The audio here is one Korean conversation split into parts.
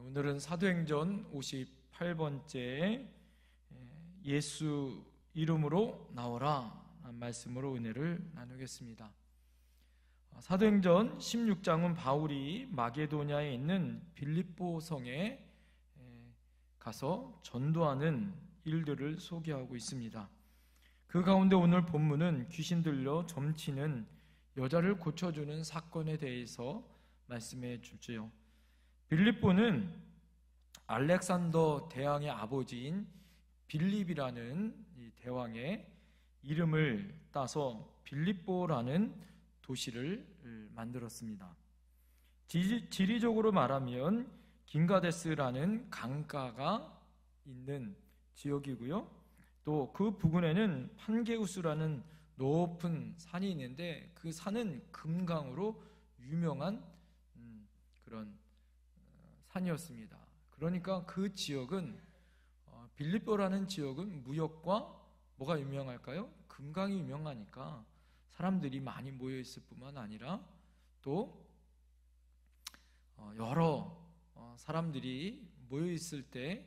오늘은 사도행전 58번째 예수 이름으로 나오라 말씀으로 은혜를 나누겠습니다. 사도행전 16장은 바울이 마게도냐에 있는 빌립보 성에 가서 전도하는 일들을 소개하고 있습니다. 그 가운데 오늘 본문은 귀신 들려 점치는 여자를 고쳐주는 사건에 대해서 말씀해 주지요. 빌립보는 알렉산더 대왕의 아버지인 빌립이라는 이 대왕의 이름을 따서 빌립보라는 도시를 만들었습니다. 지리적으로 말하면 긴가데스라는 강가가 있는 지역이고요. 또 그 부근에는 판게우스라는 높은 산이 있는데 그 산은 금강으로 유명한 그런 산이었습니다. 그러니까 그 지역은 빌립보라는 지역은 무역과 뭐가 유명할까요? 금강이 유명하니까 사람들이 많이 모여 있을 뿐만 아니라 또 여러 사람들이 모여 있을 때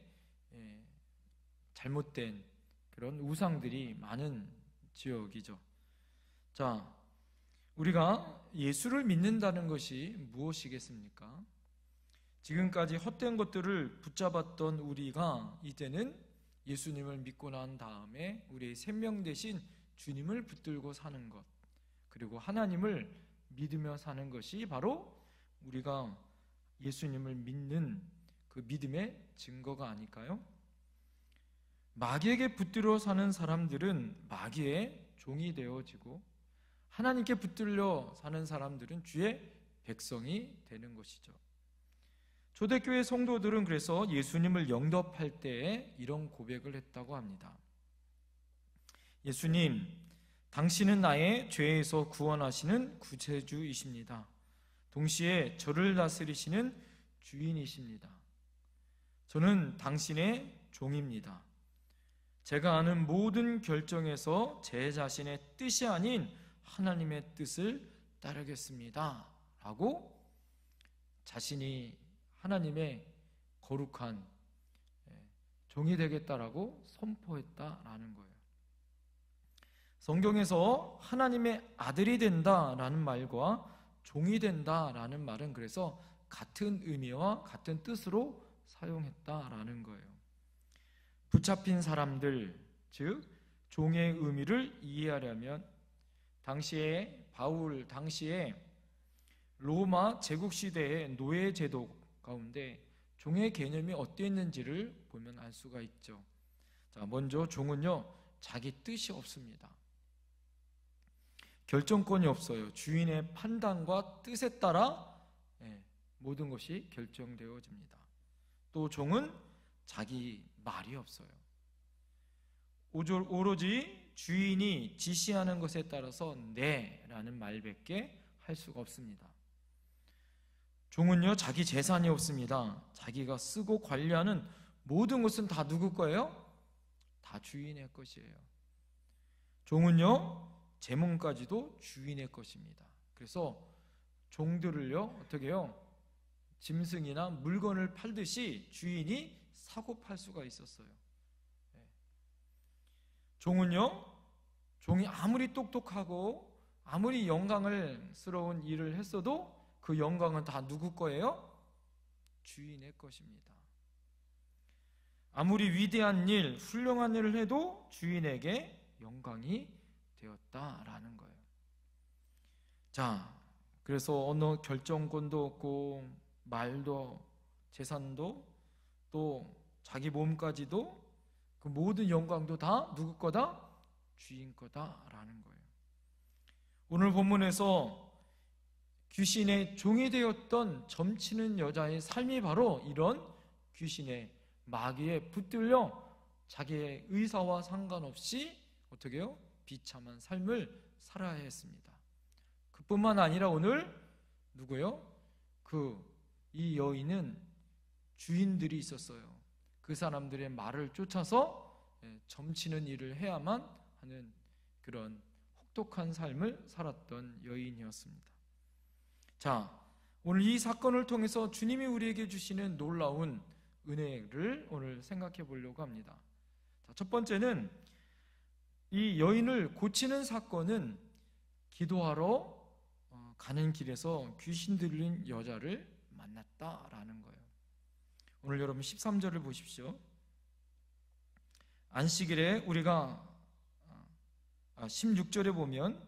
잘못된 그런 우상들이 많은 지역이죠. 자, 우리가 예수를 믿는다는 것이 무엇이겠습니까? 지금까지 헛된 것들을 붙잡았던 우리가 이제는 예수님을 믿고 난 다음에 우리의 생명 대신 주님을 붙들고 사는 것, 그리고 하나님을 믿으며 사는 것이 바로 우리가 예수님을 믿는 그 믿음의 증거가 아닐까요? 마귀에게 붙들어 사는 사람들은 마귀의 종이 되어지고 하나님께 붙들려 사는 사람들은 주의 백성이 되는 것이죠. 초대교회 성도들은 그래서 예수님을 영접할 때에 이런 고백을 했다고 합니다. 예수님, 당신은 나의 죄에서 구원하시는 구세주이십니다. 동시에 저를 다스리시는 주인이십니다. 저는 당신의 종입니다. 제가 하는 모든 결정에서 제 자신의 뜻이 아닌 하나님의 뜻을 따르겠습니다. 라고 자신이 하나님의 거룩한 종이 되겠다라고 선포했다라는 거예요. 성경에서 하나님의 아들이 된다라는 말과 종이 된다라는 말은 그래서 같은 의미와 같은 뜻으로 사용했다라는 거예요. 붙잡힌 사람들, 즉 종의 의미를 이해하려면 당시에 로마 제국 시대의 노예 제도 가운데 종의 개념이 어땠는지를 보면 알 수가 있죠. 자, 먼저 종은요, 자기 뜻이 없습니다. 결정권이 없어요. 주인의 판단과 뜻에 따라 모든 것이 결정되어집니다. 또 종은 자기 말이 없어요. 오로지 주인이 지시하는 것에 따라서 네라는 말밖에 할 수가 없습니다. 종은요, 자기 재산이 없습니다. 자기가 쓰고 관리하는 모든 것은 다 누구 거예요? 다 주인의 것이에요. 종은요, 재물까지도 주인의 것입니다. 그래서 종들을요, 어떻게 해요? 짐승이나 물건을 팔듯이 주인이 사고 팔 수가 있었어요. 종이 아무리 똑똑하고 아무리 영광스러운 일을 했어도 그 영광은 다 누구 거예요? 주인의 것입니다. 아무리 위대한 일, 훌륭한 일을 해도 주인에게 영광이 되었다라는 거예요. 자, 그래서 어느 결정권도 없고 말도 재산도 또 자기 몸까지도 그 모든 영광도 다 누구 거다? 주인 거다라는 거예요. 오늘 본문에서 귀신의 종이 되었던 점치는 여자의 삶이 바로 이런 귀신의 마귀에 붙들려 자기의 의사와 상관없이 어떻게 해요? 비참한 삶을 살아야 했습니다. 그뿐만 아니라 오늘 누구요? 이 여인은 주인들이 있었어요. 그 사람들의 말을 쫓아서 점치는 일을 해야만 하는 그런 혹독한 삶을 살았던 여인이었습니다. 자, 오늘 이 사건을 통해서 주님이 우리에게 주시는 놀라운 은혜를 오늘 생각해 보려고 합니다. 첫 번째는 이 여인을 고치는 사건은 기도하러 가는 길에서 귀신 들린 여자를 만났다라는 거예요. 오늘 여러분 13절을 보십시오. 안식일에 우리가 16절에 보면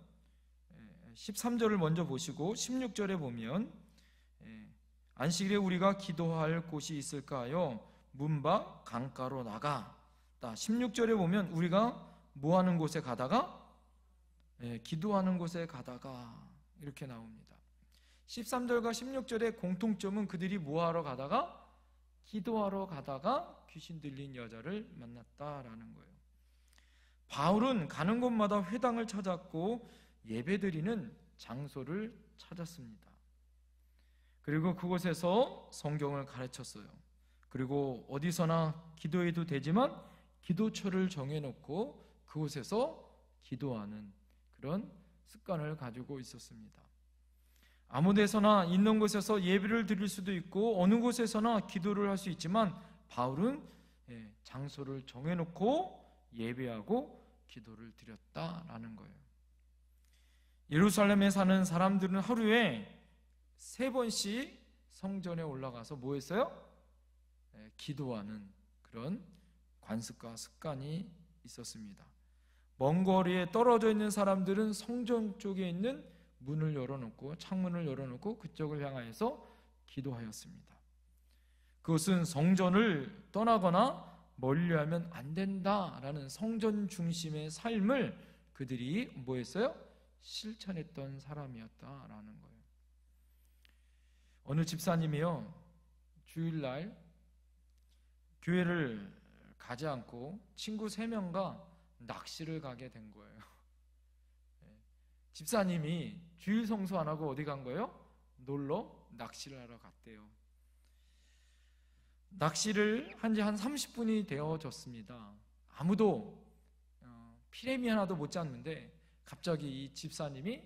13절을 먼저 보시고 16절에 보면 안식일에 우리가 기도할 곳이 있을까요? 문 밖 강가로 나가. 16절에 보면 우리가 뭐 하는 곳에 가다가? 기도하는 곳에 가다가 이렇게 나옵니다. 13절과 16절의 공통점은 그들이 뭐 하러 가다가? 기도하러 가다가 귀신 들린 여자를 만났다라는 거예요. 바울은 가는 곳마다 회당을 찾았고 예배드리는 장소를 찾았습니다. 그리고 그곳에서 성경을 가르쳤어요. 그리고 어디서나 기도해도 되지만 기도처를 정해놓고 그곳에서 기도하는 그런 습관을 가지고 있었습니다. 아무 데서나 있는 곳에서 예배를 드릴 수도 있고 어느 곳에서나 기도를 할 수 있지만 바울은 장소를 정해놓고 예배하고 기도를 드렸다라는 거예요. 예루살렘에 사는 사람들은 하루에 3번씩 성전에 올라가서 뭐 했어요? 기도하는 그런 관습과 습관이 있었습니다. 먼 거리에 떨어져 있는 사람들은 성전 쪽에 있는 문을 열어놓고 창문을 열어놓고 그쪽을 향하여서 기도하였습니다. 그것은 성전을 떠나거나 멀리하면 안 된다라는 성전 중심의 삶을 그들이 뭐 했어요? 실천했던 사람이었다라는 거예요. 어느 집사님이요, 주일날 교회를 가지 않고 친구 3명과 낚시를 가게 된 거예요. 집사님이 주일 성수 안 하고 어디 간 거예요? 놀러 낚시를 하러 갔대요. 낚시를 한 지 한 30분이 되어졌습니다. 아무도 피레미 하나도 못 잡는데 갑자기 이 집사님이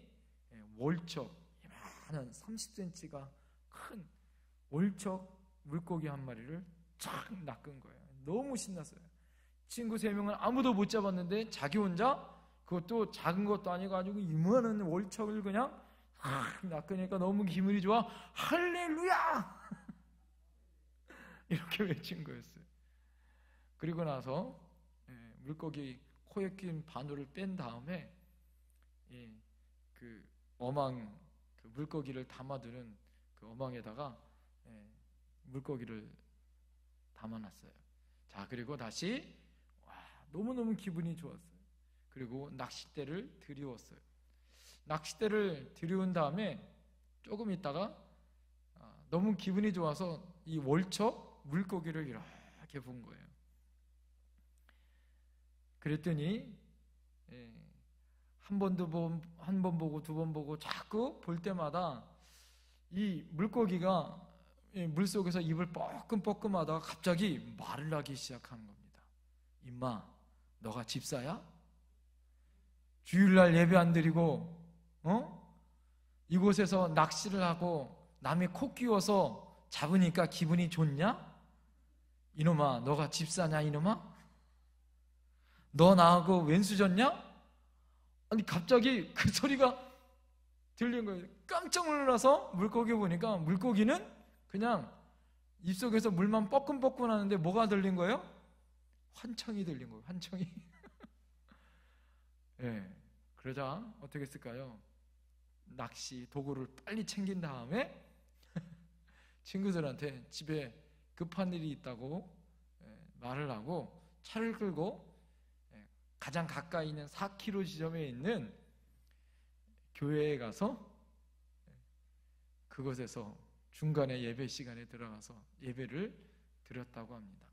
월척, 이만한 30cm가 큰 월척 물고기 한 마리를 쫙 낚은 거예요. 너무 신났어요. 친구 3명은 아무도 못 잡았는데 자기 혼자, 그것도 작은 것도 아니고 가지고 이만한 월척을 그냥 낚으니까 너무 기분이 좋아. 할렐루야! 이렇게 외친 거였어요. 그리고 나서 물고기 코에 낀 바늘을 뺀 다음에 그 어망, 그 물고기를 담아두는 그 어망에다가 물고기를 담아놨어요. 자, 그리고 다시 너무너무 기분이 좋았어요. 그리고 낚싯대를 들이웠어요. 낚싯대를 들이운 다음에 조금 있다가 너무 기분이 좋아서 이 월척 물고기를 이렇게 본 거예요. 그랬더니 한 번 보고 2번 보고 자꾸 볼 때마다 이 물고기가 물속에서 입을 뻐끔뻐끔 하다가 갑자기 말을 하기 시작하는 겁니다. 임마, 너가 집사야? 주일날 예배 안 드리고 이곳에서 낚시를 하고 남의 코 끼워서 잡으니까 기분이 좋냐? 이놈아, 너가 집사냐 이놈아? 너 나하고 왼수졌냐? 아니 갑자기 그 소리가 들린 거예요. 깜짝 놀라서 물고기 보니까 물고기는 그냥 입속에서 물만 뻐끔뻐끔 하는데 뭐가 들린 거예요? 환청이 들린 거예요. 환청이. 그러자 어떻게 했을까요? 낚시 도구를 빨리 챙긴 다음에 친구들한테 집에 급한 일이 있다고 말을 하고 차를 끌고 가장 가까이 있는 4km 지점에 있는 교회에 가서 그곳에서 중간에 예배 시간에 들어가서 예배를 드렸다고 합니다.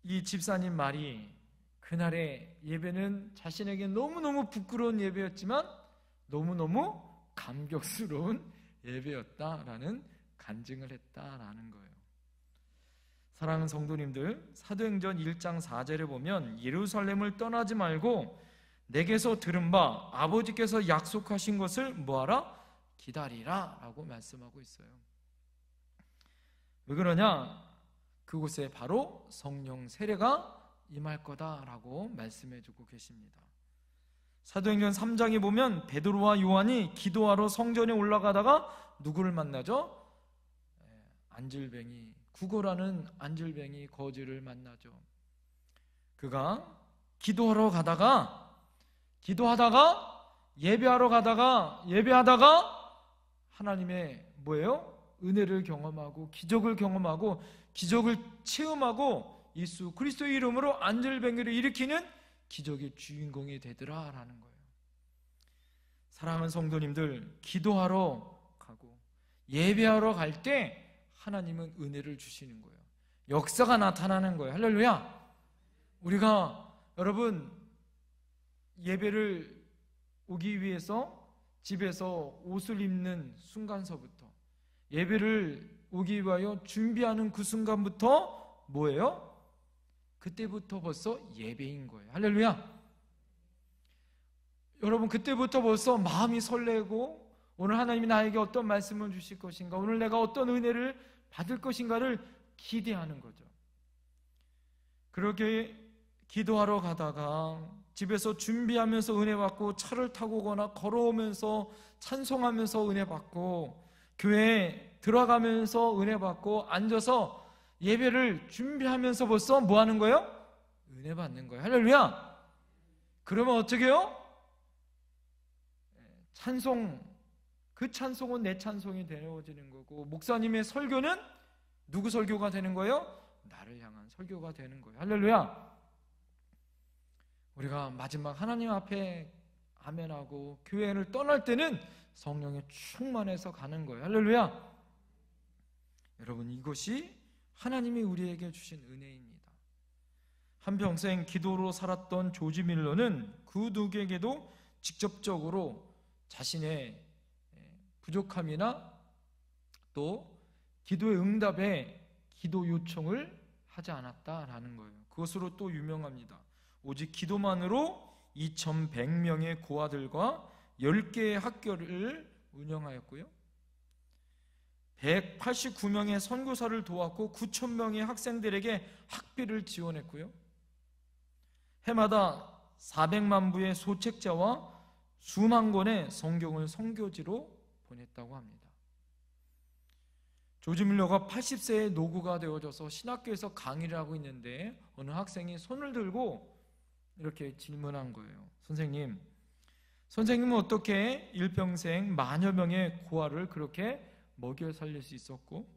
이 집사님 말이 그날의 예배는 자신에게 너무너무 부끄러운 예배였지만 너무너무 감격스러운 예배였다라는 간증을 했다라는 거예요. 사랑하는 성도님들, 사도행전 1장 4절에 보면 예루살렘을 떠나지 말고 내게서 들은 바 아버지께서 약속하신 것을 뭐하라? 기다리라 라고 말씀하고 있어요. 왜 그러냐? 그곳에 바로 성령 세례가 임할 거다라고 말씀해주고 계십니다. 사도행전 3장에 보면 베드로와 요한이 기도하러 성전에 올라가다가 누구를 만나죠? 안질뱅이, 구걸하는 안질뱅이 거지를 만나죠. 그가 기도하다가 예배하다가 하나님의 뭐예요? 은혜를 경험하고 기적을 경험하고 기적을 체험하고 예수 그리스도의 이름으로 안질뱅이를 일으키는 기적의 주인공이 되더라라는 거예요. 사랑하는 성도님들, 기도하러 가고 예배하러 갈 때 하나님은 은혜를 주시는 거예요. 역사가 나타나는 거예요. 할렐루야. 우리가 여러분 예배를 오기 위해서 집에서 옷을 입는 순간서부터 예배를 오기 위하여 준비하는 그 순간부터 뭐예요? 그때부터 벌써 예배인 거예요. 할렐루야. 여러분 그때부터 벌써 마음이 설레고 오늘 하나님이 나에게 어떤 말씀을 주실 것인가, 오늘 내가 어떤 은혜를 받을 것인가를 기대하는 거죠. 그렇게 기도하러 가다가 집에서 준비하면서 은혜 받고 차를 타고 오거나 걸어오면서 찬송하면서 은혜 받고 교회에 들어가면서 은혜 받고 앉아서 예배를 준비하면서 벌써 뭐 하는 거예요? 은혜 받는 거예요. 할렐루야. 그러면 어떻게 해요? 그 찬송은 내 찬송이 되어지는 거고, 목사님의 설교는 누구 설교가 되는 거예요? 나를 향한 설교가 되는 거예요. 할렐루야. 우리가 마지막 하나님 앞에 아멘하고 교회를 떠날 때는 성령에 충만해서 가는 거예요. 할렐루야. 여러분, 이것이 하나님이 우리에게 주신 은혜입니다. 한평생 기도로 살았던 조지 밀러는 그 누구에게도 직접적으로 자신의 부족함이나 또 기도의 응답에 기도 요청을 하지 않았다라는 거예요. 그것으로 또 유명합니다. 오직 기도만으로 2100명의 고아들과 10개의 학교를 운영하였고요, 189명의 선교사를 도왔고 9000명의 학생들에게 학비를 지원했고요, 해마다 400만 부의 소책자와 수만 권의 성경을 선교지로 보냈다고 합니다. 조지 밀러가 80세의 노구가 되어져서 신학교에서 강의를 하고 있는데 어느 학생이 손을 들고 이렇게 질문한 거예요. 선생님은 어떻게 일평생 만여 명의 고아를 그렇게 먹여 살릴 수 있었고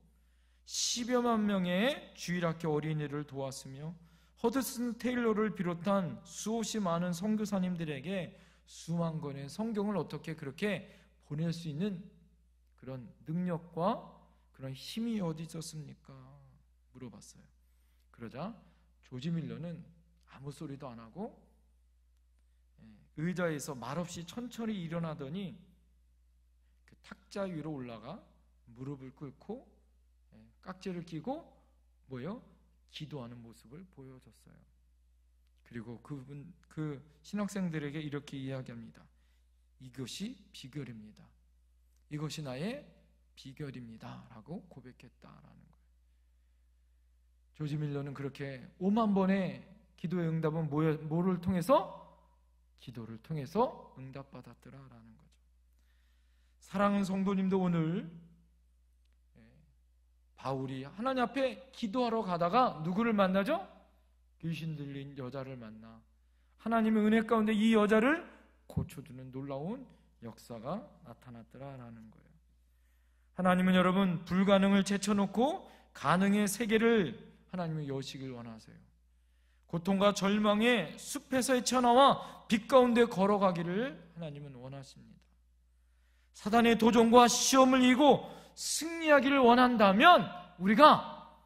10여만 명의 주일학교 어린이를 도왔으며 허드슨 테일러를 비롯한 수없이 많은 선교사님들에게 수만 권의 성경을 어떻게 그렇게 보낼 수 있는 그런 능력과 그런 힘이 어디 있었습니까? 물어봤어요. 그러자 조지 밀러는 아무 소리도 안 하고 의자에서 말없이 천천히 일어나더니 그 탁자 위로 올라가 무릎을 꿇고 깍지를 끼고 기도하는 모습을 보여줬어요. 그리고 그 신학생들에게 이렇게 이야기합니다. 이것이 비결입니다. 이것이 나의 비결입니다 라고 고백했다라는 거예요. 조지 밀러는 그렇게 5만 번의 기도의 응답은 뭐를 통해서? 기도를 통해서 응답받았더라라는 거죠. 사랑하는 성도님도 오늘 바울이 하나님 앞에 기도하러 가다가 누구를 만나죠? 귀신 들린 여자를 만나 하나님의 은혜 가운데 이 여자를 고쳐주는 놀라운 역사가 나타났더라라는 거예요. 하나님은 여러분 불가능을 제쳐놓고 가능의 세계를 하나님의 여시길 원하세요. 고통과 절망의 숲에서 헤쳐나와 빛 가운데 걸어가기를 하나님은 원하십니다. 사단의 도전과 시험을 이기고 승리하기를 원한다면 우리가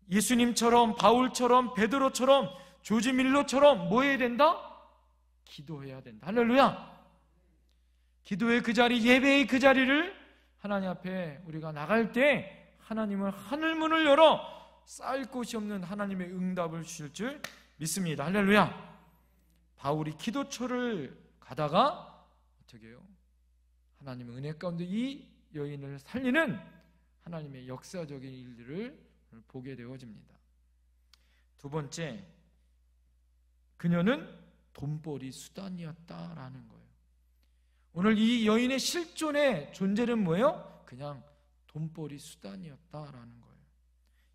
예수님처럼 바울처럼 베드로처럼 조지 밀러처럼 뭐 해야 된다? 기도해야 된다. 할렐루야. 기도의 그 자리, 예배의 그 자리를 하나님 앞에 우리가 나갈 때 하나님은 하늘문을 열어 쌓일 곳이 없는 하나님의 응답을 주실 줄 믿습니다. 할렐루야. 바울이 기도처를 가다가 어떻게 해요? 하나님의 은혜 가운데 이 여인을 살리는 하나님의 역사적인 일들을 보게 되어집니다. 두 번째, 그녀는 돈벌이 수단이었다라는 거예요. 오늘 이 여인의 실존의 존재는 뭐예요? 그냥 돈벌이 수단이었다라는 거예요.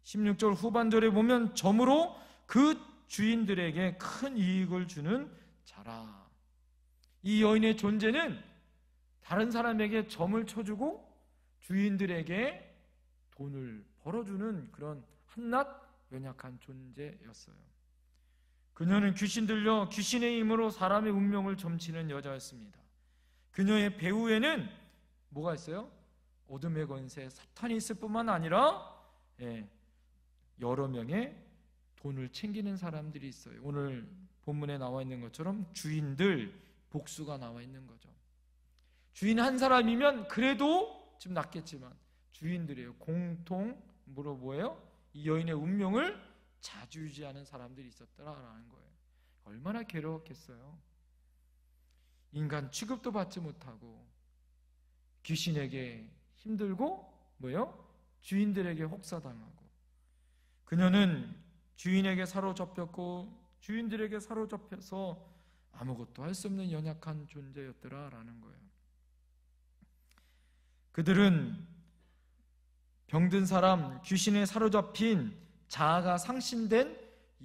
16절 후반절에 보면 점으로 그 주인들에게 큰 이익을 주는 자라. 이 여인의 존재는 다른 사람에게 점을 쳐주고 주인들에게 돈을 벌어주는 그런 한낱 연약한 존재였어요. 그녀는 귀신 들려 귀신의 힘으로 사람의 운명을 점치는 여자였습니다. 그녀의 배후에는 뭐가 있어요? 어둠의 권세 사탄이 있을 뿐만 아니라 여러 명의 돈을 챙기는 사람들이 있어요. 오늘 본문에 나와 있는 것처럼 주인들, 복수가 나와 있는 거죠. 주인 한 사람이면 그래도 좀 낫겠지만 주인들이에요. 공통으로 뭐예요? 이 여인의 운명을 좌지우지하는 사람들이 있었더라라는 거예요. 얼마나 괴로웠겠어요. 인간 취급도 받지 못하고 귀신에게 힘들고 뭐예요? 주인들에게 혹사당하고. 그녀는 주인에게 사로잡혔고 주인들에게 사로잡혀서 아무것도 할 수 없는 연약한 존재였더라라는 거예요. 그들은 병든 사람, 귀신에 사로잡힌 자아가 상실된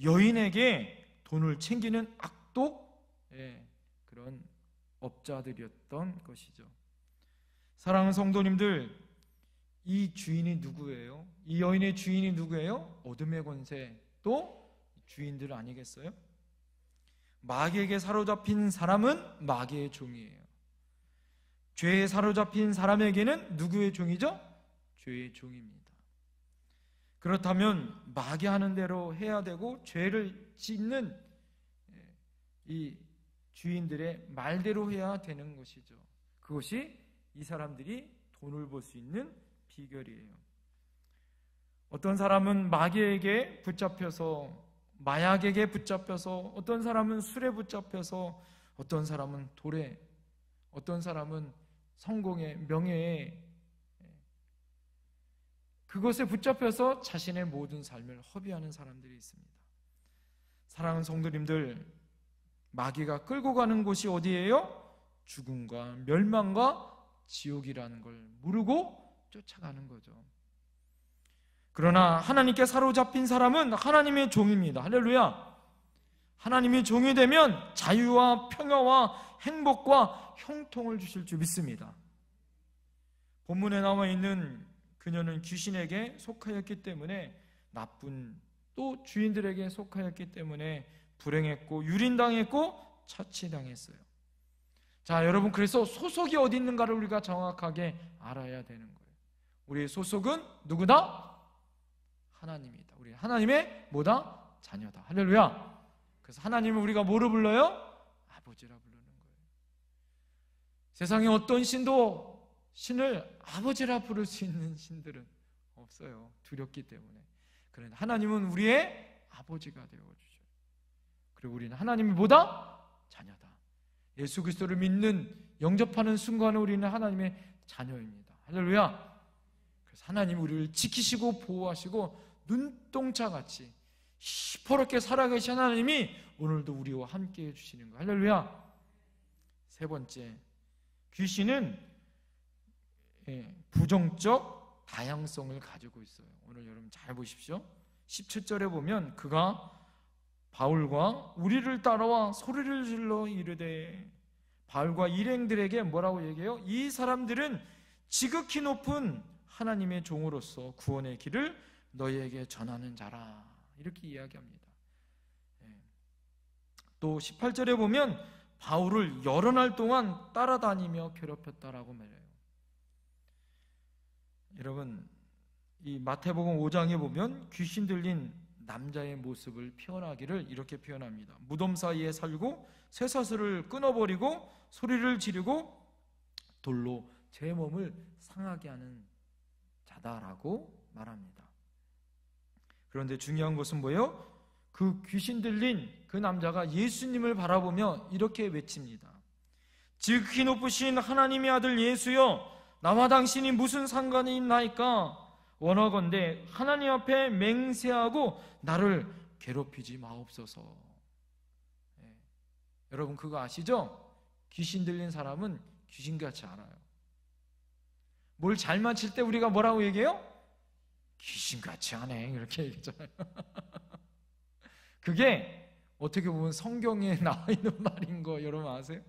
여인에게 돈을 챙기는 악독 그런 업자들이었던 것이죠. 사랑하는 성도님들, 이 주인이 누구예요? 이 여인의 주인이 누구예요? 어둠의 권세, 또 주인들 아니겠어요? 마귀에게 사로잡힌 사람은 마귀의 종이에요. 죄에 사로잡힌 사람에게는 누구의 종이죠? 죄의 종입니다. 그렇다면 마귀 하는 대로 해야 되고 죄를 짓는 이 주인들의 말대로 해야 되는 것이죠. 그것이 이 사람들이 돈을 벌 수 있는 비결이에요. 어떤 사람은 마귀에게 붙잡혀서, 마약에게 붙잡혀서, 어떤 사람은 술에 붙잡혀서, 어떤 사람은 돌에, 어떤 사람은 성공에, 명예에, 그것에 붙잡혀서 자신의 모든 삶을 허비하는 사람들이 있습니다. 사랑하는 성도님들, 마귀가 끌고 가는 곳이 어디예요? 죽음과 멸망과 지옥이라는 걸 모르고 쫓아가는 거죠. 그러나 하나님께 사로잡힌 사람은 하나님의 종입니다. 할렐루야. 하나님의 종이 되면 자유와 평화와 행복과 형통을 주실 줄 믿습니다. 본문에 나와 있는 그녀는 귀신에게 속하였기 때문에, 나쁜 또 주인들에게 속하였기 때문에 불행했고 유린당했고 처치당했어요. 자, 여러분, 그래서 소속이 어디 있는가를 우리가 정확하게 알아야 되는 거예요. 우리의 소속은 누구다? 하나님이다. 우리 하나님의 뭐다? 자녀다. 할렐루야. 그래서 하나님을 우리가 뭐로 불러요? 아버지라 부르는 거예요. 세상에 어떤 신도 신을 아버지라 부를 수 있는 신들은 없어요. 두렵기 때문에. 그런데 하나님은 우리의 아버지가 되어주죠. 그리고 우리는 하나님이 뭐다? 자녀다. 예수 그리스도를 믿는, 영접하는 순간에 우리는 하나님의 자녀입니다. 할렐루야. 그래서 하나님이 우리를 지키시고 보호하시고 눈동자같이 시퍼렇게 살아계신 하나님이 오늘도 우리와 함께 해주시는 거예요. 할렐루야. 세 번째, 귀신은 부정적 다양성을 가지고 있어요. 오늘 여러분 잘 보십시오. 17절에 보면 그가 바울과 우리를 따라와 소리를 질러 이르되, 바울과 일행들에게 뭐라고 얘기해요? 이 사람들은 지극히 높은 하나님의 종으로서 구원의 길을 너희에게 전하는 자라, 이렇게 이야기합니다. 또 18절에 보면 바울을 여러 날 동안 따라다니며 괴롭혔다라고 말해요. 여러분, 이 마태복음 5장에 보면 귀신 들린 남자의 모습을 표현하기를 이렇게 표현합니다. 무덤 사이에 살고 쇠사슬을 끊어버리고 소리를 지르고 돌로 제 몸을 상하게 하는 자다라고 말합니다. 그런데 중요한 것은 뭐예요? 그 귀신 들린 그 남자가 예수님을 바라보며 이렇게 외칩니다. 지극히 높으신 하나님의 아들 예수여, 나와 당신이 무슨 상관이 있나이까? 원하건대 하나님 앞에 맹세하고 나를 괴롭히지 마옵소서. 여러분 그거 아시죠? 귀신 들린 사람은 귀신같이 알아요. 뭘 잘 맞힐 때 우리가 뭐라고 얘기해요? 귀신같이 하네, 이렇게 얘기했잖아요. 그게 어떻게 보면 성경에 나와 있는 말인 거 여러분 아세요?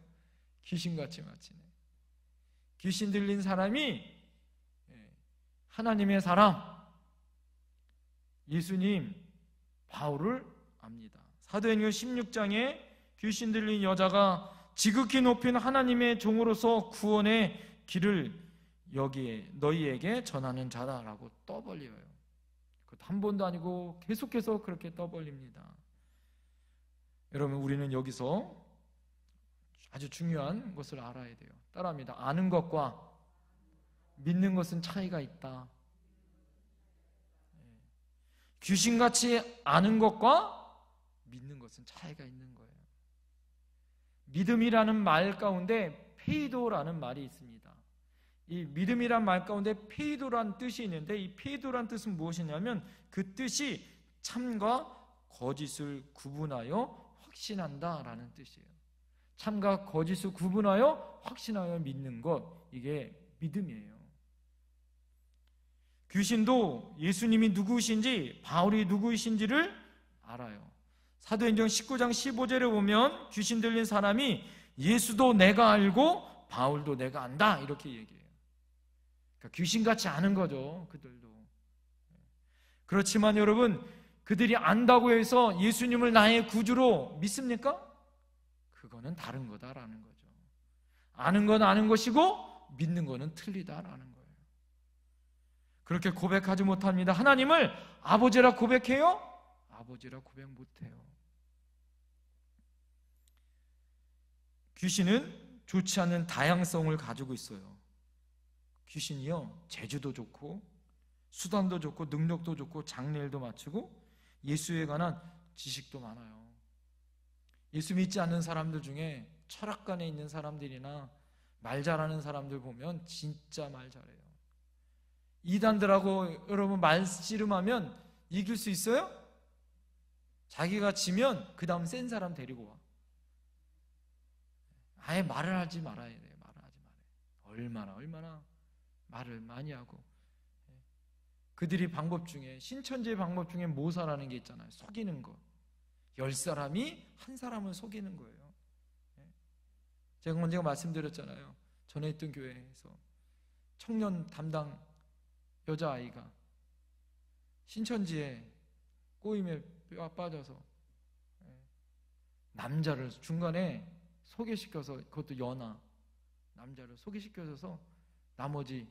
귀신같이 맞히네. 귀신 들린 사람이 하나님의 사람 예수님 바울을 압니다. 사도행전 16장에 귀신 들린 여자가 지극히 높인 하나님의 종으로서 구원의 길을 여기에 너희에게 전하는 자다라고 떠벌려요. 그것도 한 번도 아니고 계속해서 그렇게 떠벌립니다. 여러분 우리는 여기서 아주 중요한 것을 알아야 돼요. 따라합니다. 아는 것과 믿는 것은 차이가 있다. 귀신같이 아는 것과 믿는 것은 차이가 있는 거예요. 믿음이라는 말 가운데 페이도라는 말이 있습니다. 이 믿음이란 말 가운데 페이도란 뜻이 있는데 이 페이도란 뜻은 무엇이냐면 그 뜻이 참과 거짓을 구분하여 확신한다라는 뜻이에요. 참과 거짓을 구분하여 확신하여 믿는 것, 이게 믿음이에요. 귀신도 예수님이 누구이신지 바울이 누구이신지를 알아요. 사도행전 19장 15절에 보면 귀신 들린 사람이 예수도 내가 알고 바울도 내가 안다 이렇게 얘기해요. 그러니까 귀신같이 아는 거죠, 그들도. 그렇지만 여러분 그들이 안다고 해서 예수님을 나의 구주로 믿습니까? 그거는 다른 거다라는 거죠. 아는 건 아는 것이고 믿는 거는 틀리다라는 거예요. 그렇게 고백하지 못합니다. 하나님을 아버지라 고백해요? 아버지라 고백 못해요. 귀신은 좋지 않은 다양성을 가지고 있어요. 귀신이요, 재주도 좋고 수단도 좋고 능력도 좋고 장래일도 맞추고 예수에 관한 지식도 많아요. 예수 믿지 않는 사람들 중에 철학관에 있는 사람들이나 말 잘하는 사람들 보면 진짜 말 잘해요. 이단들하고 여러분 말 씨름하면 이길 수 있어요? 자기가 지면 그 다음 센 사람 데리고 와. 아예 말을 하지 말아야 돼요. 말을 하지 말아요. 얼마나 말을 많이 하고. 그들이 방법 중에 신천지의 방법 중에 모사라는 게 있잖아요. 속이는 거. 10사람이 한 사람을 속이는 거예요. 제가 언젠가 말씀드렸잖아요. 전에 있던 교회에서 청년 담당 여자아이가 신천지에 꼬임에 빠져서 남자를 중간에 소개시켜서, 그것도 연하 남자를 소개시켜줘서 나머지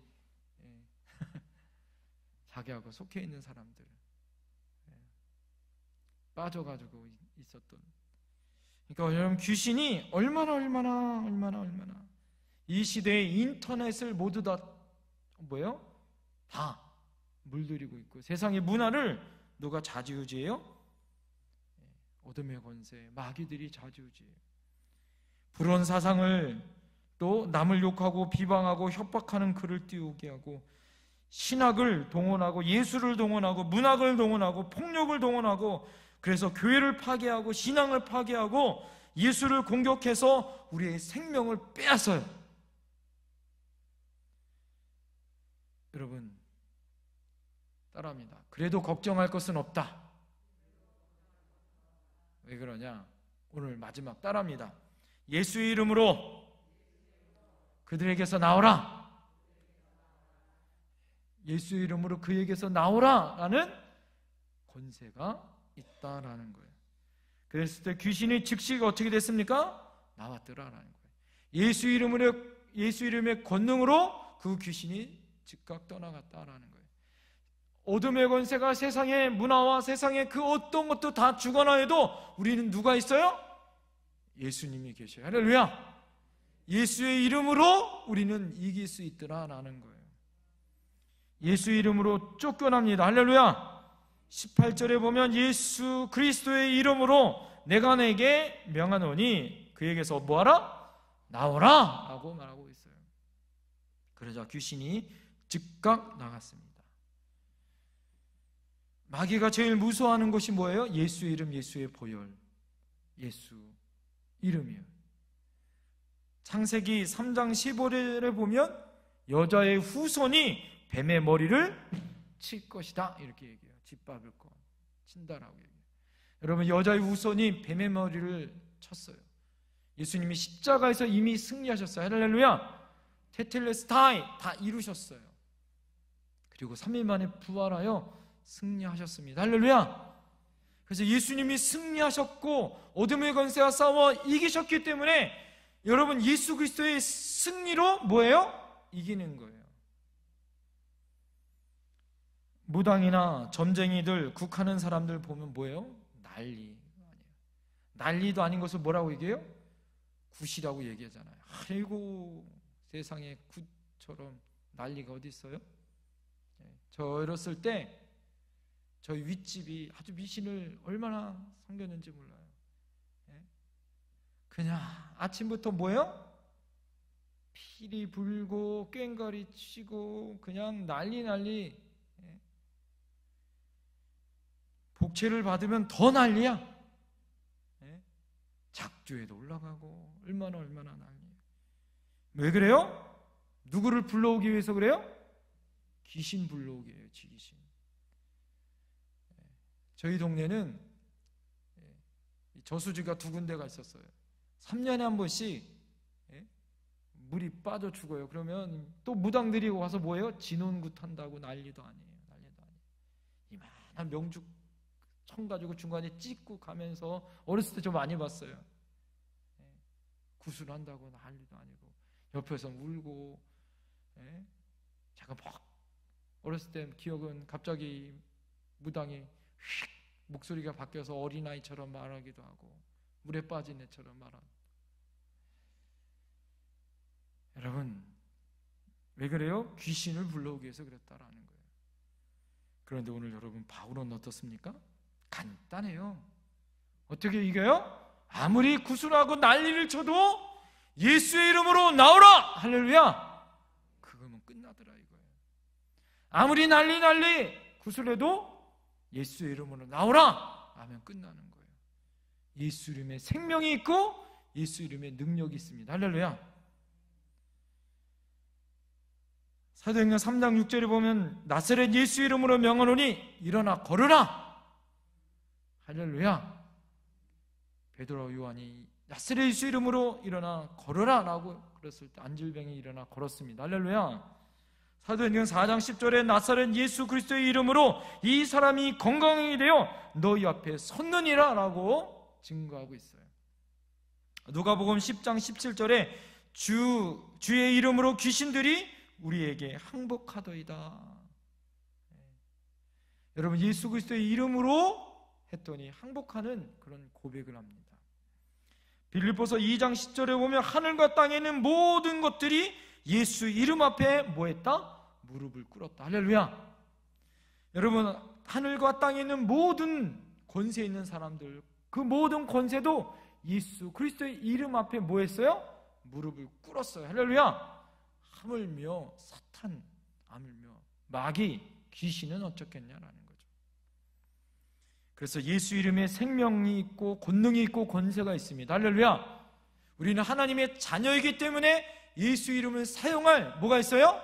자기하고 속해 있는 사람들 빠져가지고 있었던. 그러니까 여러분 귀신이 얼마나 이 시대에 인터넷을 모두 다 뭐예요? 다 물들이고 있고 세상의 문화를 누가 좌지우지해요? 어둠의 권세, 마귀들이 좌지우지해요. 불온 사상을 또 남을 욕하고 비방하고 협박하는 글을 띄우게 하고 신학을 동원하고 예술을 동원하고 문학을 동원하고 폭력을 동원하고 그래서 교회를 파괴하고 신앙을 파괴하고 예수를 공격해서 우리의 생명을 빼앗아요. 여러분 따라합니다. 그래도 걱정할 것은 없다. 왜 그러냐? 오늘 마지막 따라합니다. 예수의 이름으로 그들에게서 나오라. 예수의 이름으로 그에게서 나오라 라는 권세가 있다라는 거예요. 그랬을 때 귀신이 즉시 어떻게 됐습니까? 나왔더라라는 거예요. 예수 이름의 권능으로 그 귀신이 즉각 떠나갔다라는 거예요. 어둠의 권세가 세상의 문화와 세상의 그 어떤 것도 다 주거나 해도 우리는 누가 있어요? 예수님이 계셔요. 할렐루야. 예수의 이름으로 우리는 이길 수 있더라라는 거예요. 예수 이름으로 쫓겨납니다. 할렐루야. 18절에 보면 예수 그리스도의 이름으로 내가 내게 명하노니 그에게서 뭐하라? 나오라! 라고 말하고 있어요. 그러자 귀신이 즉각 나갔습니다. 마귀가 제일 무서워하는 것이 뭐예요? 예수의 이름, 예수의 보혈, 예수 이름이에요. 창세기 3장 15절에 보면 여자의 후손이 뱀의 머리를 칠 것이다 이렇게 얘기해요. 짓밟을 거, 친다라고 얘기해요. 여러분, 여자의 후손이 뱀의 머리를 쳤어요. 예수님이 십자가에서 이미 승리하셨어요. 할렐루야. 테텔레스타이 다 이루셨어요. 그리고 3일 만에 부활하여 승리하셨습니다. 할렐루야. 그래서 예수님이 승리하셨고 어둠의 권세와 싸워 이기셨기 때문에 여러분, 예수 그리스도의 승리로 뭐예요? 이기는 거예요. 무당이나 점쟁이들, 국하는 사람들 보면 뭐예요? 난리 아니에요. 난리도 아닌 것을 뭐라고 얘기해요? 굿이라고 얘기하잖아요. 아이고, 세상에 굿처럼 난리가 어디 있어요? 저 어렸을 때 저희 윗집이 아주 미신을 얼마나 섬겼는지 몰라요. 그냥 아침부터 뭐예요? 피리 불고 꽹과리 치고 그냥 난리. 복채를 받으면 더 난리야. 작주에도 올라가고 얼마나 난리예요. 왜 그래요? 누구를 불러오기 위해서 그래요? 귀신 불러오기 위해요. 귀신. 저희 동네는 저수지가 2군데가 있었어요. 3년에 한 번씩 물이 빠져 죽어요. 그러면 또 무당들이 와서 뭐예요? 진혼굿 한다고 난리도 아니에요. 이만한 명죽 청 가지고 중간에 찍고 가면서 어렸을 때 좀 많이 봤어요. 굿을 한다고 난리도 아니고 옆에서 울고. 제가 막 어렸을 때 기억은 갑자기 무당이 휙 목소리가 바뀌어서 어린아이처럼 말하기도 하고 물에 빠진 애처럼 말하고. 여러분, 왜 그래요? 귀신을 불러오기 위해서 그랬다라는 거예요. 그런데 오늘 여러분, 바울은 어떻습니까? 간단해요. 어떻게 이겨요? 아무리 구슬하고 난리를 쳐도 예수의 이름으로 나오라! 할렐루야! 그거면 끝나더라 이거예요. 아무리 난리 구슬해도 예수의 이름으로 나오라! 하면 끝나는 거예요. 예수 이름에 생명이 있고 예수 이름에 능력이 있습니다. 할렐루야. 사도행전 3장 6절에 보면 나사렛 예수 이름으로 명하노니 일어나 걸으라. 할렐루야. 베드로와 요한이 나사렛 예수 이름으로 일어나 걸어라 라고 그랬을 때 안질병이 일어나 걸었습니다. 할렐루야. 사도행전 4장 10절에 나사렛 예수 그리스도의 이름으로 이 사람이 건강하게 되어 너희 앞에 섰느니라 라고 증거하고 있어요. 누가복음 10장 17절에 주의 이름으로 귀신들이 우리에게 항복하더이다. 여러분, 예수 그리스도의 이름으로 했더니 항복하는 그런 고백을 합니다. 빌립보서 2장 10절에 보면 하늘과 땅에 있는 모든 것들이 예수 이름 앞에 뭐 했다? 무릎을 꿇었다. 할렐루야. 여러분, 하늘과 땅에 있는 모든 권세 있는 사람들, 그 모든 권세도 예수 그리스도의 이름 앞에 뭐 했어요? 무릎을 꿇었어요. 할렐루야. 하물며 사탄, 하물며 마귀, 귀신은 어쩌겠냐라는 거죠. 그래서 예수 이름에 생명이 있고 권능이 있고 권세가 있습니다. 할렐루야. 우리는 하나님의 자녀이기 때문에 예수 이름을 사용할 뭐가 있어요?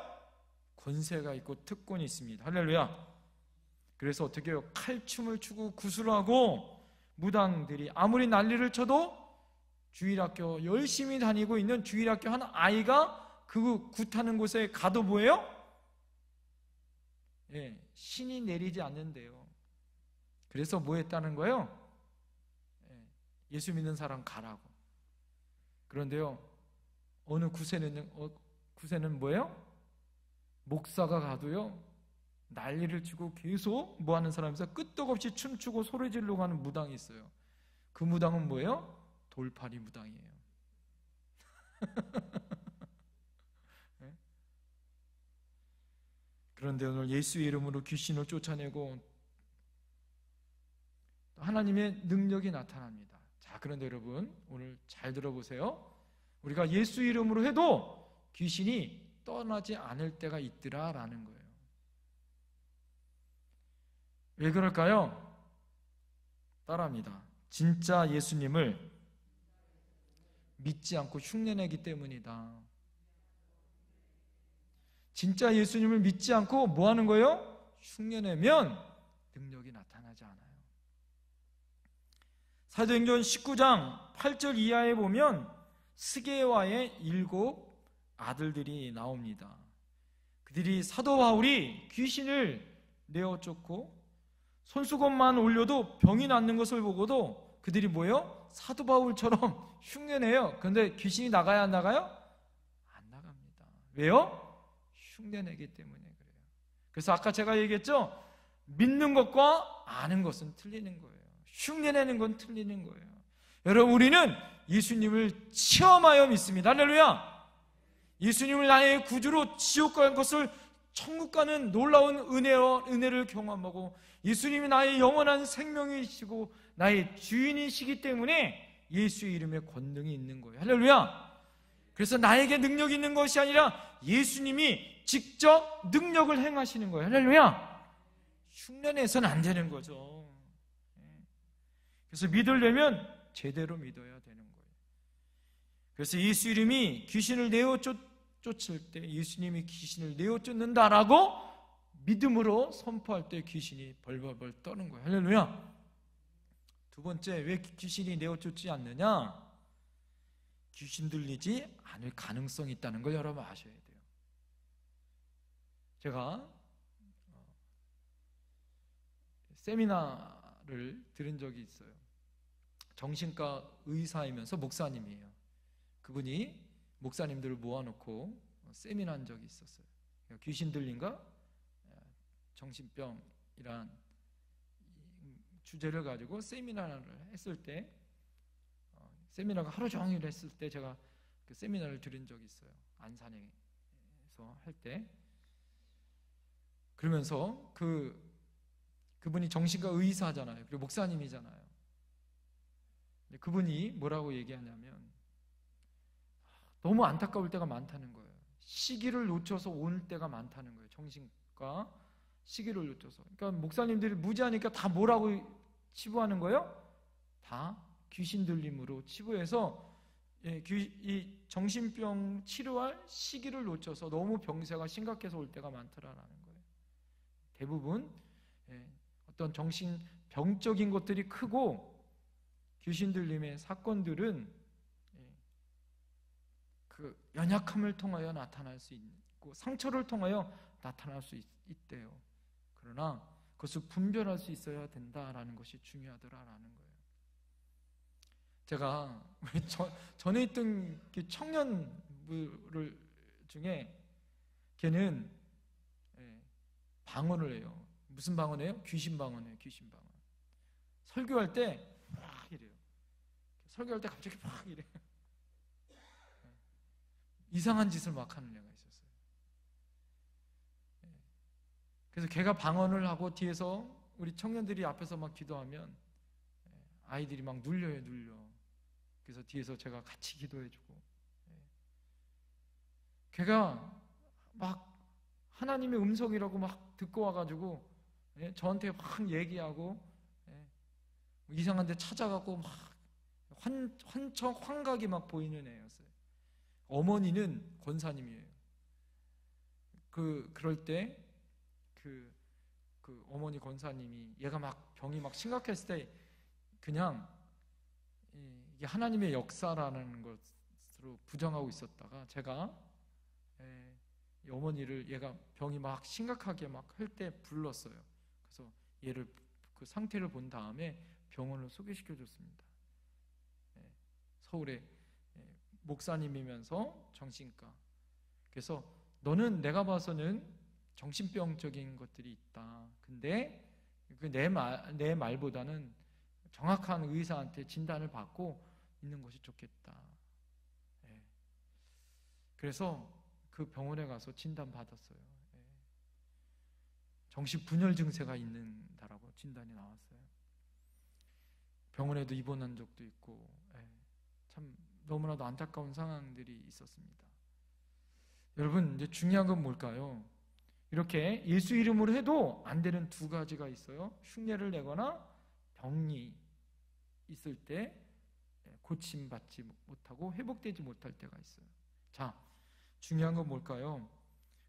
권세가 있고 특권이 있습니다. 할렐루야. 그래서 어떻게 해요? 칼춤을 추고 구슬하고 무당들이 아무리 난리를 쳐도 주일학교 열심히 다니고 있는 주일학교 한 아이가 그 굿하는 곳에 가도 뭐예요? 신이 내리지 않는데요. 그래서 뭐 했다는 거예요? 예수 믿는 사람 가라고. 그런데요, 어느 구세는 뭐예요? 목사가 가도요, 난리를 치고 계속 뭐 하는 사람에서 끄떡없이 춤추고 소리 지르고 하는 무당이 있어요. 그 무당은 뭐예요? 돌팔이 무당이에요. 그런데 오늘 예수의 이름으로 귀신을 쫓아내고 하나님의 능력이 나타납니다. 자, 그런데 여러분, 오늘 잘 들어보세요. 우리가 예수 이름으로 해도 귀신이 떠나지 않을 때가 있더라라는 거예요. 왜 그럴까요? 따라합니다. 진짜 예수님을 믿지 않고 흉내내기 때문이다. 진짜 예수님을 믿지 않고 뭐 하는 거예요? 흉내내면 능력이 나타나지 않아요. 사도행전 19장 8절 이하에 보면 스게와의 7 아들들이 나옵니다. 그들이 사도 바울이 귀신을 내어 쫓고 손수건만 올려도 병이 낫는 것을 보고도 그들이 뭐예요? 사도 바울처럼 흉내내요. 그런데 귀신이 나가야 안 나가요? 안 나갑니다. 왜요? 흉내내기 때문에 그래요. 그래서 아까 제가 얘기했죠? 믿는 것과 아는 것은 틀리는 거예요. 흉내내는 건 틀리는 거예요. 여러분, 우리는 예수님을 체험하여 믿습니다. 할렐루야! 예수님을 나의 구주로 지옥 갈 것을 천국 가는 놀라운 은혜를 경험하고 예수님이 나의 영원한 생명이시고 나의 주인이시기 때문에 예수의 이름에 권능이 있는 거예요. 할렐루야! 그래서 나에게 능력이 있는 것이 아니라 예수님이 직접 능력을 행하시는 거예요. 할렐루야! 흉내내서는 안 되는 거죠. 그래서 믿으려면 제대로 믿어야 되는 거예요. 그래서 예수 이름이 귀신을 내어 쫓을 때 예수님이 귀신을 내어 쫓는다라고 믿음으로 선포할 때 귀신이 벌벌벌 떠는 거예요. 할렐루야. 두 번째, 왜 귀신이 내어 쫓지 않느냐? 귀신 들리지 않을 가능성이 있다는 걸 여러분 아셔야 돼요. 제가 세미나를 들은 적이 있어요. 정신과 의사이면서 목사님이에요. 그분이 목사님들을 모아놓고 세미나 한 적이 있었어요. 귀신 들린가? 정신병이란 주제를 가지고 세미나를 했을 때, 세미나가 하루 종일 했을 때 제가 그 세미나를 들은 적이 있어요. 안산에서 할 때. 그러면서 그분이 정신과 의사잖아요. 그리고 목사님이잖아요. 그분이 뭐라고 얘기하냐면 너무 안타까울 때가 많다는 거예요. 시기를 놓쳐서 올 때가 많다는 거예요. 정신과 시기를 놓쳐서. 그러니까 목사님들이 무지하니까 다 뭐라고 치부하는 거예요? 다 귀신 들림으로 치부해서 이 정신병 치료할 시기를 놓쳐서 너무 병세가 심각해서 올 때가 많더라라는 거예요. 대부분 어떤 정신병적인 것들이 크고 귀신 들림의 사건들은 그 연약함을 통하여 나타날 수 있고 상처를 통하여 나타날 수 있대요. 그러나 그것을 분별할 수 있어야 된다라는 것이 중요하더라라는 거예요. 제가 전에 있던 청년들 중에 걔는 방언을 해요. 무슨 방언해요? 귀신 방언해요. 귀신 방언. 설교할 때 막 이래요. 설교할 때 갑자기 막 이래요. 이상한 짓을 막 하는 애가 있었어요. 그래서 걔가 방언을 하고 뒤에서 우리 청년들이 앞에서 막 기도하면 아이들이 막 눌려요. 그래서 뒤에서 제가 같이 기도해주고, 걔가 막 하나님의 음성이라고 막 듣고 와가지고 저한테 막 얘기하고 이상한 데 찾아가고 막 환각이 막 보이는 애였어요. 어머니는 권사님이에요. 그럴 때 그 어머니 권사님이 얘가 막 병이 막 심각했을 때 그냥 이게 하나님의 역사라는 것으로 부정하고 있었다가 제가 이 어머니를 얘가 병이 막 심각하게 막 할 때 불렀어요. 그래서 얘를 그 상태를 본 다음에 병원을 소개시켜 줬습니다. 서울에 목사님이면서 정신과. 그래서 너는 내가 봐서는 정신병적인 것들이 있다. 근데 내 말보다는 정확한 의사한테 진단을 받고 있는 것이 좋겠다. 그래서 그 병원에 가서 진단 받았어요. 정신분열 증세가 있는다라고 진단이 나왔어요. 병원에도 입원한 적도 있고 참 너무나도 안타까운 상황들이 있었습니다. 여러분, 이제 중요한 건 뭘까요? 이렇게 예수 이름으로 해도 안 되는 두 가지가 있어요. 흉내를 내거나 병이 있을 때 고침받지 못하고 회복되지 못할 때가 있어요. 자, 중요한 건 뭘까요?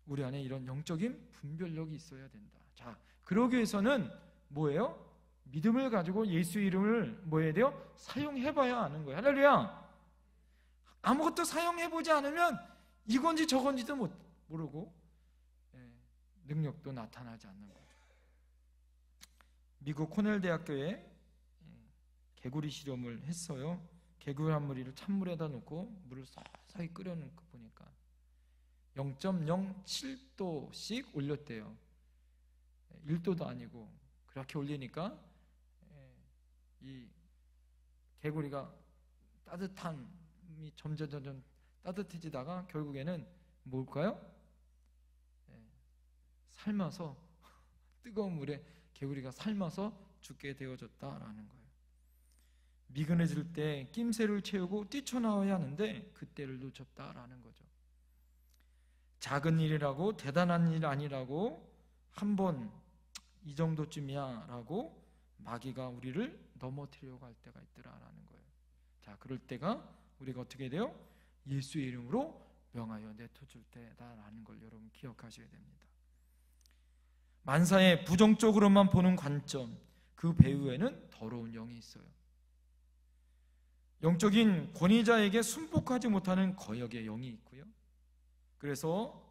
우리 안에 이런 영적인 분별력이 있어야 된다. 자, 그러기 위해서는 뭐예요? 믿음을 가지고 예수 이름을 뭐 해야 돼요? 사용해봐야 하는 거예요. 할렐루야! 아무것도 사용해보지 않으면 이건지 저건지도 모르고 능력도 나타나지 않는 거죠. 미국 코넬 대학교에 개구리 실험을 했어요. 개구리 한 무리를 찬물에다 넣고 물을 서서히 끓여놓고 보니까 0.07도씩 올렸대요. 1도도 아니고 그렇게 올리니까 이 개구리가 따뜻함이 점점 따뜻해지다가 결국에는 뭘까요? 삶아서 뜨거운 물에 개구리가 삶아서 죽게 되어졌다라는 거예요. 미그러질 때 낌새를 채우고 뛰쳐나와야 하는데 그때를 놓쳤다라는 거죠. 작은 일이라고 대단한 일 아니라고 한번 이 정도쯤이야 라고 마귀가 우리를 넘어뜨리려고 할 때가 있더라라는 거예요. 자, 그럴 때가 우리가 어떻게 돼요? 예수의 이름으로 명하여 내터줄 때다라는 걸 여러분 기억하셔야 됩니다. 만사에 부정적으로만 보는 관점, 그 배후에는 더러운 영이 있어요. 영적인 권위자에게 순복하지 못하는 거역의 영이 있고요. 그래서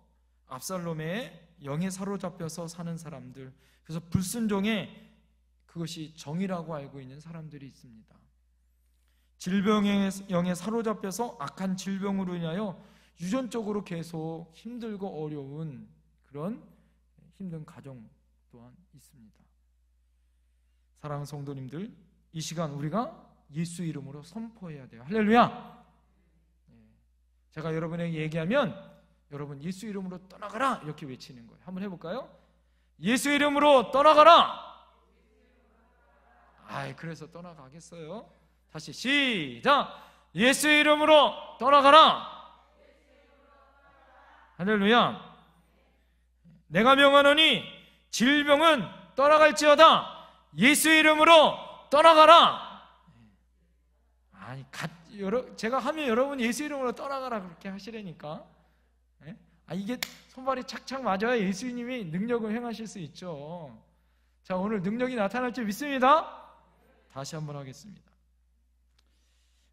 압살롬의 영에 사로잡혀서 사는 사람들, 그래서 불순종의 그것이 정의라고 알고 있는 사람들이 있습니다. 질병의 영에 사로잡혀서 악한 질병으로 인하여 유전적으로 계속 힘들고 어려운 그런 힘든 가정 또한 있습니다. 사랑하는 성도님들, 이 시간 우리가 예수 이름으로 선포해야 돼요. 할렐루야! 제가 여러분에게 얘기하면 여러분 예수 이름으로 떠나가라 이렇게 외치는 거예요. 한번 해볼까요? 예수 이름으로 떠나가라! 그래서 떠나가겠어요? 다시 시작! 예수 이름으로 떠나가라! 할렐루야! 내가 명하노니 질병은 떠나갈지어다. 예수 이름으로 떠나가라. 제가 하면 여러분 예수 이름으로 떠나가라 그렇게 하시라니까. 이게 손발이 착착 맞아야 예수님이 능력을 행하실 수 있죠. 자, 오늘 능력이 나타날 줄 믿습니다. 다시 한번 하겠습니다.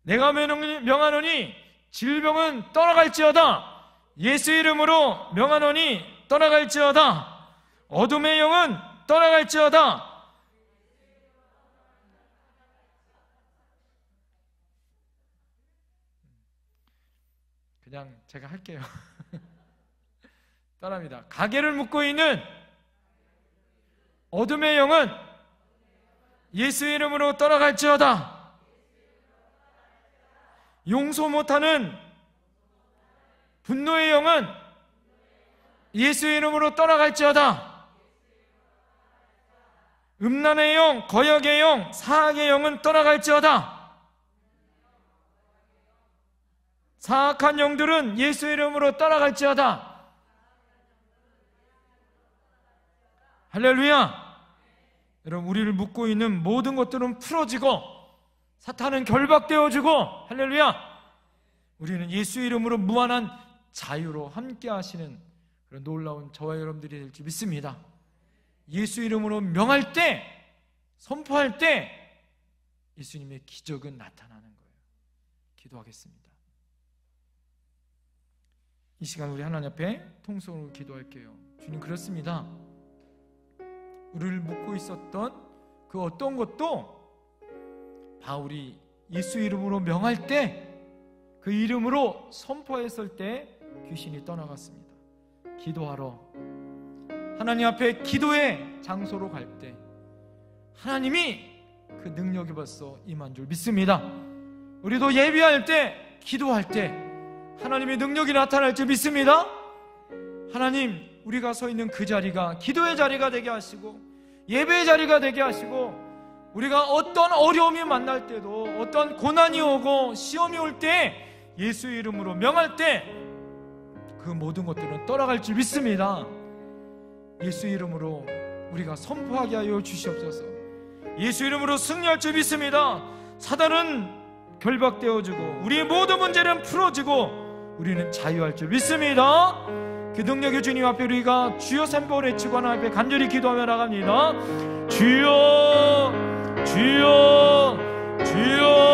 내가 명하노니 질병은 떠나갈지어다. 예수 이름으로 명하노니 떠나갈지어다. 어둠의 영은 떠나갈지어다. 그냥 제가 할게요. 따라합니다. 가게를 묶고 있는 어둠의 영은 예수 이름으로 떠나갈지어다. 용서 못하는 분노의 영은 예수 이름으로 떠나갈지어다. 음란의 영, 거역의 영, 사악의 영은 떠나갈지어다. 사악한 영들은 예수 이름으로 떠나갈지어다. 할렐루야! 여러분, 우리를 묶고 있는 모든 것들은 풀어지고 사탄은 결박되어지고, 할렐루야! 우리는 예수 이름으로 무한한 자유로 함께 하시는 그런 놀라운 저와 여러분들이 될지 믿습니다. 예수 이름으로 명할 때, 선포할 때 예수님의 기적은 나타나는 거예요. 기도하겠습니다. 이 시간 우리 하나님 앞에 통성으로 기도할게요. 주님, 그렇습니다. 우리를 묶고 있었던 그 어떤 것도 바울이 예수 이름으로 명할 때, 그 이름으로 선포했을 때 귀신이 떠나갔습니다. 기도하러 하나님 앞에 기도의 장소로 갈 때 하나님이 그 능력이 벌써 임한 줄 믿습니다. 우리도 예배할 때, 기도할 때 하나님의 능력이 나타날 줄 믿습니다. 하나님, 우리가 서 있는 그 자리가 기도의 자리가 되게 하시고 예배의 자리가 되게 하시고 우리가 어떤 어려움이 만날 때도, 어떤 고난이 오고 시험이 올 때 예수의 이름으로 명할 때 그 모든 것들은 떠나갈 줄 믿습니다. 예수의 이름으로 우리가 선포하게 하여 주시옵소서. 예수 이름으로 승리할 줄 믿습니다. 사단은 결박되어지고 우리의 모든 문제는 풀어지고 우리는 자유할 줄 믿습니다. 그 능력의 주님 앞에 우리가 주여 3번 외치고 하나님 앞에 간절히 기도하며 나갑니다. 주여, 주여, 주여.